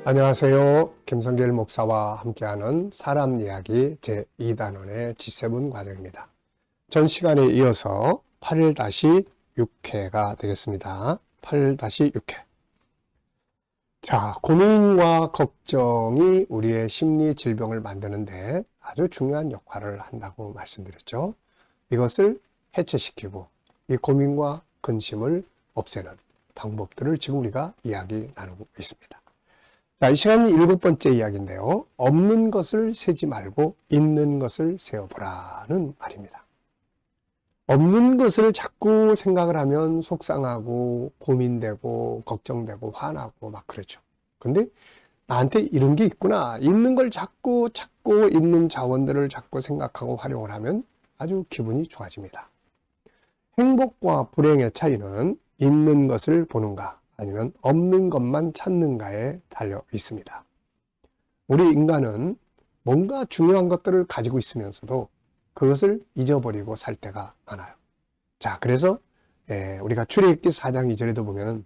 안녕하세요. 김성길 목사와 함께하는 사람 이야기 제2단원의 G7 과정입니다. 전 시간에 이어서 8-6회가 되겠습니다. 8-6회. 자, 고민과 걱정이 우리의 심리 질병을 만드는데 아주 중요한 역할을 한다고 말씀드렸죠. 이것을 해체시키고 이 고민과 근심을 없애는 방법들을 지금 우리가 이야기 나누고 있습니다. 자, 이 시간은 7번째 이야기인데요. 없는 것을 세지 말고 있는 것을 세어보라는 말입니다. 없는 것을 자꾸 생각을 하면 속상하고 고민되고 걱정되고 화나고 막 그렇죠. 근데 나한테 이런 게 있구나. 있는 걸 자꾸 찾고 있는 자원들을 자꾸 생각하고 활용을 하면 아주 기분이 좋아집니다. 행복과 불행의 차이는 있는 것을 보는가 아니면 없는 것만 찾는가에 달려 있습니다. 우리 인간은 뭔가 중요한 것들을 가지고 있으면서도 그것을 잊어버리고 살 때가 많아요. 자, 그래서 우리가 출애굽기 4장 2절에도 보면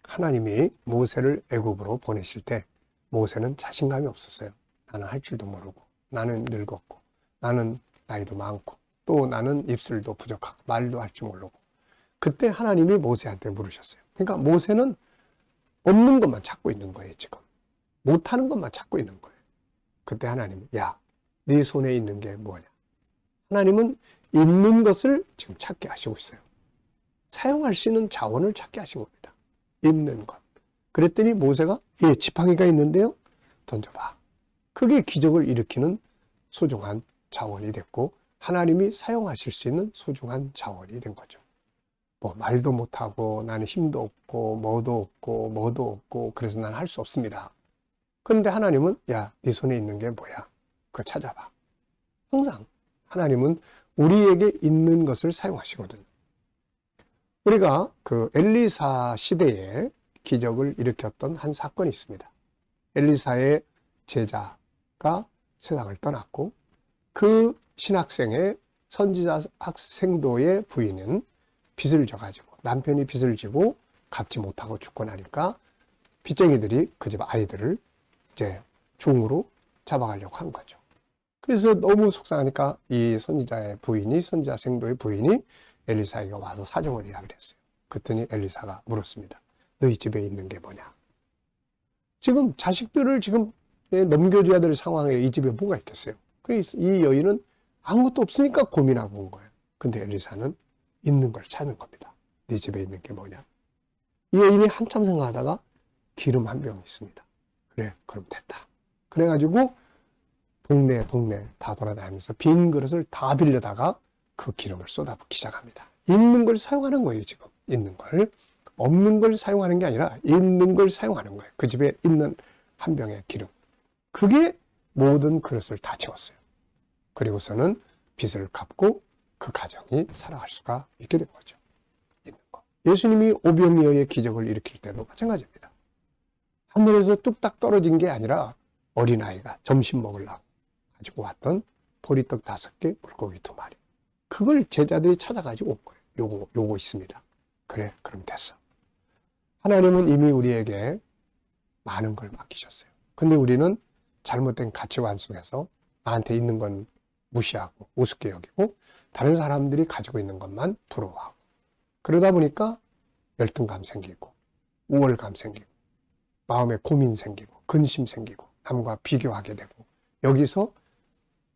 하나님이 모세를 애굽으로 보내실 때 모세는 자신감이 없었어요. 나는 할 줄도 모르고 나는 늙었고 나는 나이도 많고 또 나는 입술도 부족하고 말도 할 줄 모르고 그때 하나님이 모세한테 물으셨어요. 그러니까 모세는 없는 것만 찾고 있는 거예요. 지금 못하는 것만 찾고 있는 거예요. 그때 하나님이 야, 네 손에 있는 게 뭐냐. 하나님은 있는 것을 지금 찾게 하시고 있어요. 사용할 수 있는 자원을 찾게 하신 겁니다. 있는 것. 그랬더니 모세가 지팡이가 있는데요. 던져봐. 그게 기적을 일으키는 소중한 자원이 됐고 하나님이 사용하실 수 있는 소중한 자원이 된 거죠. 뭐 말도 못하고 나는 힘도 없고 뭐도 없고 그래서 난 할 수 없습니다. 그런데 하나님은 야, 네 손에 있는 게 뭐야? 그거 찾아봐. 항상 하나님은 우리에게 있는 것을 사용하시거든요. 우리가 그 엘리사 시대에 기적을 일으켰던 한 사건이 있습니다. 엘리사의 제자가 세상을 떠났고 그 신학생의 선지자 학생도의 부인은 빚을 져가지고 남편이 빚을 지고 갚지 못하고 죽고 나니까 빚쟁이들이 그 집 아이들을 이제 종으로 잡아가려고 한 거죠. 그래서 너무 속상하니까 이 선지자 생도의 부인이 엘리사에게 와서 사정을 이야기를 했어요. 그랬더니 엘리사가 물었습니다. 너희 집에 있는 게 뭐냐? 지금 자식들을 지금 넘겨줘야 될 상황에 이 집에 뭐가 있겠어요? 그래서 이 여인은 아무것도 없으니까 고민하고 온 거예요. 근데 엘리사는 있는 걸 찾는 겁니다. 네 집에 있는 게 뭐냐? 이 여인이 한참 생각하다가 기름 한 병이 있습니다. 그래, 그럼 됐다. 그래가지고 동네 다 돌아다니면서 빈 그릇을 다 빌려다가 그 기름을 쏟아붓기 시작합니다. 있는 걸 사용하는 거예요, 지금. 있는 걸. 없는 걸 사용하는 게 아니라 있는 걸 사용하는 거예요. 그 집에 있는 한 병의 기름. 그게 모든 그릇을 다 채웠어요. 그리고서는 빚을 갚고 그 가정이 살아갈 수가 있게 된 거죠. 있는 거. 예수님이 오병이어의 기적을 일으킬 때도 마찬가지입니다. 하늘에서 뚝딱 떨어진 게 아니라 어린아이가 점심 먹으려고 가지고 왔던 보리떡 5개, 물고기 2마리. 그걸 제자들이 찾아가지고 온 거예요. 요거 있습니다. 그래, 그럼 됐어. 하나님은 이미 우리에게 많은 걸 맡기셨어요. 근데 우리는 잘못된 가치관 속에서 나한테 있는 건 무시하고 우습게 여기고 다른 사람들이 가지고 있는 것만 부러워하고 그러다 보니까 열등감 생기고 우월감 생기고 마음에 고민 생기고 근심 생기고 남과 비교하게 되고 여기서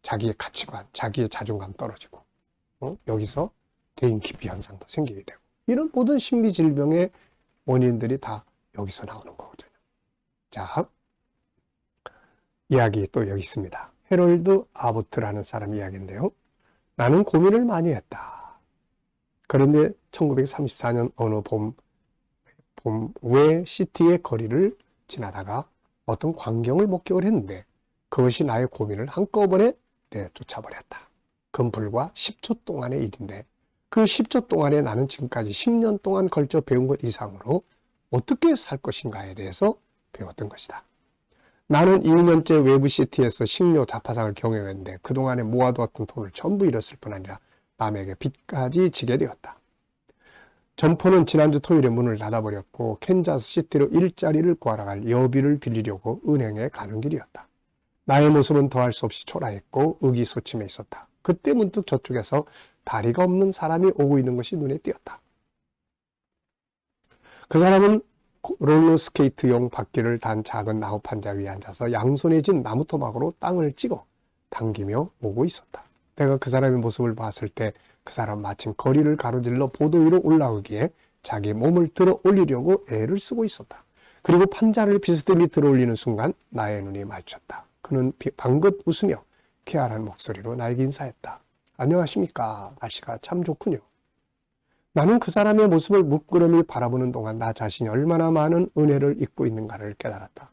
자기의 가치관, 자기의 자존감 떨어지고 여기서 대인 기피 현상도 생기게 되고 이런 모든 심리 질병의 원인들이 다 여기서 나오는 거거든요. 자, 이야기 또 여기 있습니다. 해롤드 아보트라는 사람 이야기인데요. 나는 고민을 많이 했다. 그런데 1934년 어느 외 시티의 거리를 지나다가 어떤 광경을 목격을 했는데 그것이 나의 고민을 한꺼번에 내쫓아버렸다. 그건 불과 10초 동안의 일인데 그 10초 동안에 나는 지금까지 10년 동안 걸쳐 배운 것 이상으로 어떻게 살 것인가에 대해서 배웠던 것이다. 나는 2년째 외부시티에서 식료 자파상을 경영했는데 그동안에 모아두었던 돈을 전부 잃었을 뿐 아니라 남에게 빚까지 지게 되었다. 점포는 지난주 토요일에 문을 닫아버렸고 캔자스 시티로 일자리를 구하러 갈 여비를 빌리려고 은행에 가는 길이었다. 나의 모습은 더할 수 없이 초라했고 의기소침해 있었다. 그때 문득 저쪽에서 다리가 없는 사람이 오고 있는 것이 눈에 띄었다. 그 사람은 롤러스케이트용 바퀴를 단 작은 나무판자 위에 앉아서 양손에 쥔 나무 토막으로 땅을 찍어 당기며 오고 있었다. 내가 그 사람의 모습을 봤을 때 그 사람 마침 거리를 가로질러 보도 위로 올라오기에 자기 몸을 들어 올리려고 애를 쓰고 있었다. 그리고 판자를 비스듬히 들어 올리는 순간 나의 눈이 마주쳤다. 그는 방긋 웃으며 쾌활한 목소리로 나에게 인사했다. 안녕하십니까. 날씨가 참 좋군요. 나는 그 사람의 모습을 묵끄러미 바라보는 동안 나 자신이 얼마나 많은 은혜를 입고 있는가를 깨달았다.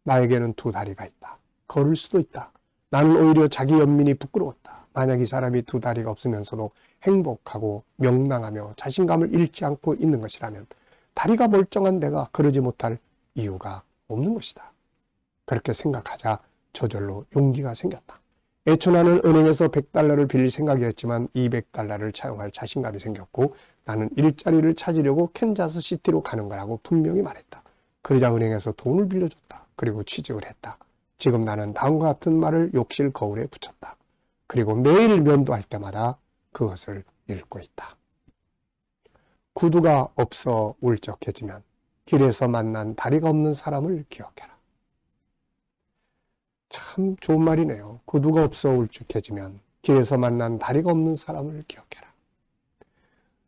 나에게는 두 다리가 있다. 걸을 수도 있다. 나는 오히려 자기 연민이 부끄러웠다. 만약 이 사람이 두 다리가 없으면서도 행복하고 명랑하며 자신감을 잃지 않고 있는 것이라면 다리가 멀쩡한 내가 그러지 못할 이유가 없는 것이다. 그렇게 생각하자 저절로 용기가 생겼다. 애초 나는 은행에서 $100를 빌릴 생각이었지만 $200를 차용할 자신감이 생겼고 나는 일자리를 찾으려고 캔자스 시티로 가는 거라고 분명히 말했다. 그러자 은행에서 돈을 빌려줬다. 그리고 취직을 했다. 지금 나는 다음과 같은 말을 욕실 거울에 붙였다. 그리고 매일 면도할 때마다 그것을 읽고 있다. 구두가 없어 울적해지면 길에서 만난 다리가 없는 사람을 기억해라. 참 좋은 말이네요. 구두가 없어 울적해지면 길에서 만난 다리가 없는 사람을 기억해라.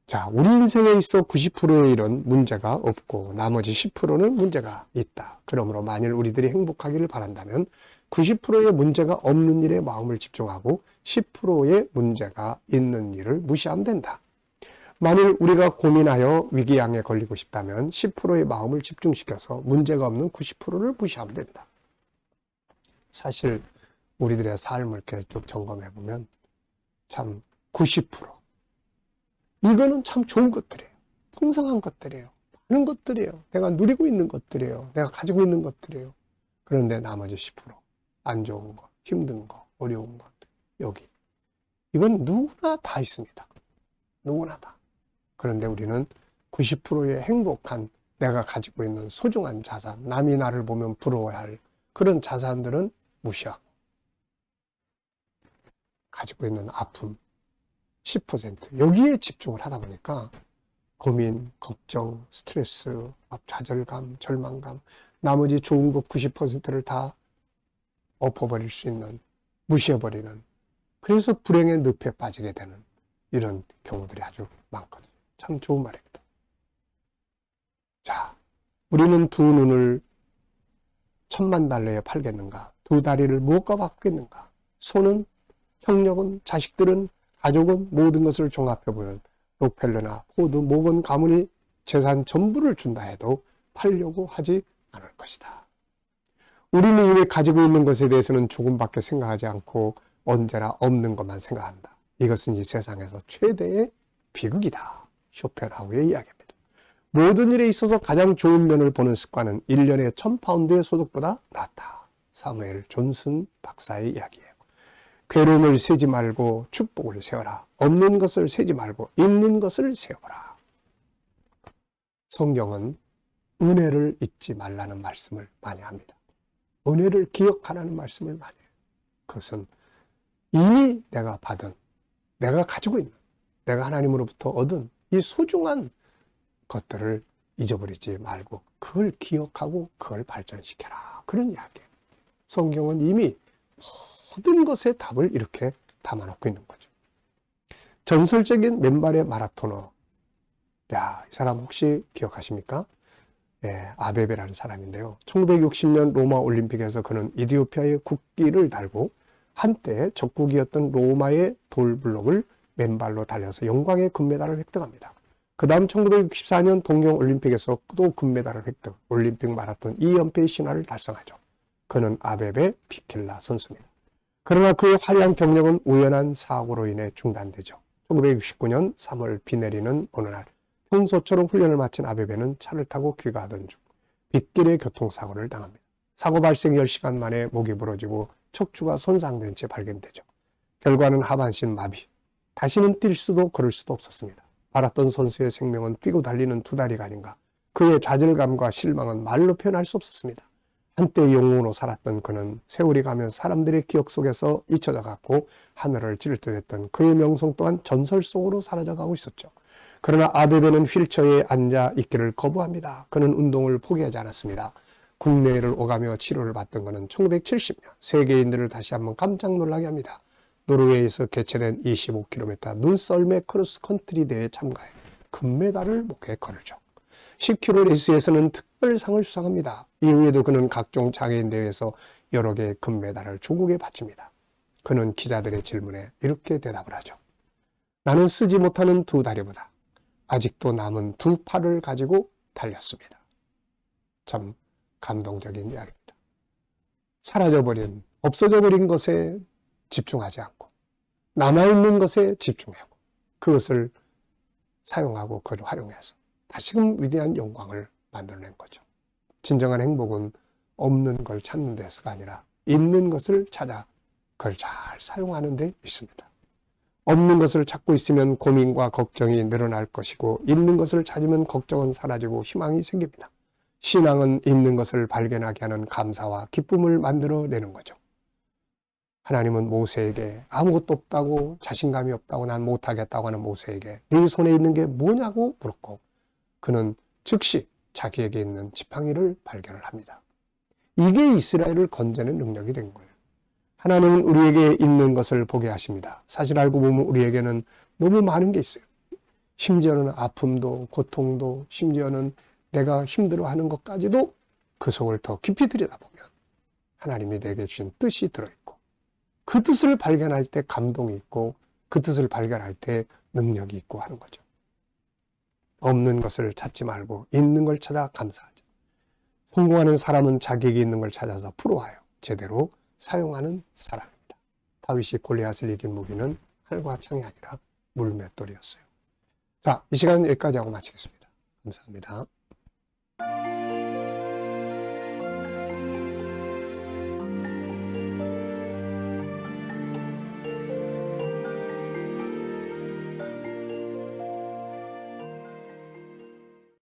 자, 우리 인생에 있어 90%의 일은 문제가 없고 나머지 10%는 문제가 있다. 그러므로 만일 우리들이 행복하기를 바란다면 90%의 문제가 없는 일에 마음을 집중하고 10%의 문제가 있는 일을 무시하면 된다. 만일 우리가 고민하여 위기양에 걸리고 싶다면 10%의 마음을 집중시켜서 문제가 없는 90%를 무시하면 된다. 사실 우리들의 삶을 이렇게 쭉 점검해 보면 참 90% 이거는 참 좋은 것들이에요. 풍성한 것들이에요. 많은 것들이에요. 내가 누리고 있는 것들이에요. 내가 가지고 있는 것들이에요. 그런데 나머지 10% 안 좋은 것, 힘든 것, 어려운 것 여기 이건 누구나 다 있습니다. 누구나 다. 그런데 우리는 90%의 행복한 내가 가지고 있는 소중한 자산, 남이 나를 보면 부러워야 할 그런 자산들은 무시하고 가지고 있는 아픔 10% 여기에 집중을 하다 보니까 고민, 걱정, 스트레스, 좌절감, 절망감 나머지 좋은 것 90%를 다 엎어버릴 수 있는 무시해버리는 그래서 불행의 늪에 빠지게 되는 이런 경우들이 아주 많거든요. 참 좋은 말입니다. 자, 우리는 두 눈을 $10,000에 팔겠는가? 두 다리를 무엇과 바꾸겠는가? 손은, 형력은, 자식들은, 가족은 모든 것을 종합해보면 록펠러나 포드, 모건 가문이 재산 전부를 준다 해도 팔려고 하지 않을 것이다. 우리는 이미 가지고 있는 것에 대해서는 조금밖에 생각하지 않고 언제나 없는 것만 생각한다. 이것은 이 세상에서 최대의 비극이다. 쇼펜하우의 이야기입니다. 모든 일에 있어서 가장 좋은 면을 보는 습관은 1년에 1,000파운드의 소득보다 낫다. 사무엘 존슨 박사의 이야기예요. 괴로움을 세지 말고 축복을 세워라. 없는 것을 세지 말고 있는 것을 세워라. 성경은 은혜를 잊지 말라는 말씀을 많이 합니다. 은혜를 기억하라는 말씀을 많이 해요. 그것은 이미 내가 받은, 내가 가지고 있는, 내가 하나님으로부터 얻은 이 소중한 것들을 잊어버리지 말고 그걸 기억하고 그걸 발전시켜라. 그런 이야기예요. 성경은 이미 모든 것의 답을 이렇게 담아놓고 있는 거죠. 전설적인 맨발의 마라토너. 야, 이 사람 혹시 기억하십니까? 예, 아베베라는 사람인데요. 1960년 로마 올림픽에서 그는 이디오피아의 국기를 달고 한때 적국이었던 로마의 돌블록을 맨발로 달려서 영광의 금메달을 획득합니다. 그 다음 1964년 동경올림픽에서 또 금메달을 획득, 올림픽 마라톤 2연패의 신화를 달성하죠. 그는 아베베 비킬라 선수입니다. 그러나 그의 화려한 경력은 우연한 사고로 인해 중단되죠. 1969년 3월 비 내리는 어느 날 평소처럼 훈련을 마친 아베베는 차를 타고 귀가하던 중 빗길에 교통사고를 당합니다. 사고 발생 10시간 만에 목이 부러지고 척추가 손상된 채 발견되죠. 결과는 하반신 마비. 다시는 뛸 수도 걸을 수도 없었습니다. 마라톤 선수의 생명은 뛰고 달리는 두 다리가 아닌가. 그의 좌절감과 실망은 말로 표현할 수 없었습니다. 한때 영웅으로 살았던 그는 세월이 가면 사람들의 기억 속에서 잊혀져 갔고 하늘을 찌를 듯했던 그의 명성 또한 전설 속으로 사라져가고 있었죠. 그러나 아베베는 휠체어에 앉아 있기를 거부합니다. 그는 운동을 포기하지 않았습니다. 국내를 오가며 치료를 받던 그는 1970년 세계인들을 다시 한번 깜짝 놀라게 합니다. 노르웨이에서 개최된 25km 눈썰매 크로스 컨트리 대회에 참가해 금메달을 목에 걸죠. 10km 레이스에서는 특별상을 수상합니다. 이후에도 그는 각종 장애인 대회에서 여러 개의 금메달을 조국에 바칩니다. 그는 기자들의 질문에 이렇게 대답을 하죠. 나는 쓰지 못하는 두 다리보다 아직도 남은 두 팔을 가지고 달렸습니다. 참 감동적인 이야기입니다. 사라져버린, 없어져버린 것에 집중하지 않고 남아있는 것에 집중하고 그것을 사용하고 그걸 활용해서 다시금 위대한 영광을 만들어낸 거죠. 진정한 행복은 없는 걸 찾는 데서가 아니라 있는 것을 찾아 그걸 잘 사용하는 데 있습니다. 없는 것을 찾고 있으면 고민과 걱정이 늘어날 것이고 있는 것을 찾으면 걱정은 사라지고 희망이 생깁니다. 신앙은 있는 것을 발견하게 하는 감사와 기쁨을 만들어내는 거죠. 하나님은 모세에게 아무것도 없다고 자신감이 없다고 난 못하겠다고 하는 모세에게 네 손에 있는 게 뭐냐고 물었고 그는 즉시 자기에게 있는 지팡이를 발견을 합니다. 이게 이스라엘을 건져낸 능력이 된 거예요. 하나님은 우리에게 있는 것을 보게 하십니다. 사실 알고 보면 우리에게는 너무 많은 게 있어요. 심지어는 아픔도 고통도 심지어는 내가 힘들어하는 것까지도 그 속을 더 깊이 들여다보면 하나님이 내게 주신 뜻이 들어있고 그 뜻을 발견할 때 감동이 있고 그 뜻을 발견할 때 능력이 있고 하는 거죠. 없는 것을 찾지 말고 있는 걸 찾아 감사하자. 성공하는 사람은 자기에게 있는 걸 찾아서 풀어와요. 제대로 사용하는 사람입니다. 다윗이 골리앗을 이긴 무기는 칼과 창이 아니라 물맷돌이었어요. 자, 이 시간 여기까지 하고 마치겠습니다. 감사합니다.